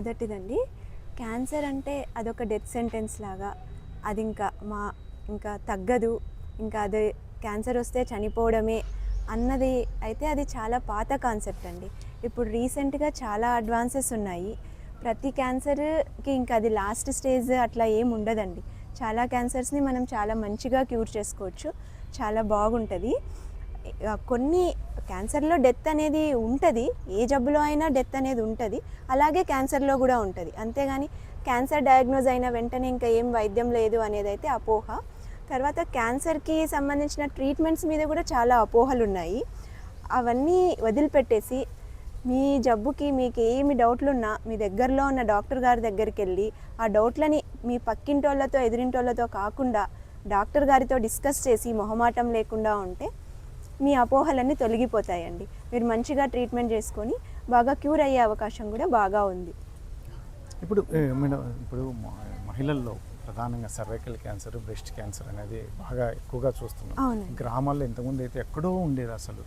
మొదటిదండి, cancer అంటే అదొక death sentence లాగా. అది ఇంకా తగ్గదు. ఇంకా అది క్యాన్సర్ వస్తే చనిపోవడమే అన్నది అయితే అది చాలా పాత కాన్సెప్ట్ అండి. ఇప్పుడు రీసెంట్‌గా చాలా అడ్వాన్సెస్ ఉన్నాయి. ప్రతి క్యాన్సర్‌కి ఇంకా అది లాస్ట్ స్టేజ్ అట్లా ఏమి ఉండదండి. చాలా క్యాన్సర్స్‌ని మనం చాలా మంచిగా క్యూర్ చేసుకోవచ్చు. చాలా బాగుంటది. కొన్ని క్యాన్సర్‌లో డెత్ అనేది ఉంటది. ఏ జబ్బులో అయినా డెత్ అనేది ఉంటది. అలాగే క్యాన్సర్‌లో కూడా ఉంటది. అంతేగాని క్యాన్సర్ డయాగ్నోజ్ అయిన వెంటనే ఇంకా ఏం వైద్యం లేదు అనేదైతే అపోహ. తర్వాత క్యాన్సర్‌కి సంబంధించిన ట్రీట్మెంట్స్ మీద కూడా చాలా అపోహలున్నాయి. అవన్నీ వదిలిపెట్టేసి మీ జబ్బుకి మీకు ఏమి డౌట్లున్నా మీ దగ్గరలో ఉన్న డాక్టర్ గారి దగ్గరికెళ్ళి ఆ డౌట్లని మీ పక్కింటోళ్ళతో ఎదురింటోళ్ళతో కాకుండా డాక్టర్ గారితో డిస్కస్ చేసి మొహమాటం లేకుండా ఉంటే మీ అపోహలన్నీ తొలగిపోతాయండి. మీరు మంచిగా ట్రీట్మెంట్ చేసుకొని బాగా క్యూర్ అయ్యే అవకాశం కూడా బాగా ఉంది. ఇప్పుడు మేడం ఇప్పుడు మహిళల్లో ప్రధానంగా సర్వైకల్ క్యాన్సర్, బ్రెస్ట్ క్యాన్సర్ అనేది బాగా ఎక్కువగా చూస్తున్నాం. అవునండి. గ్రామాల్లో ఇంతకుముందు అయితే ఎక్కడో ఉండేది అసలు.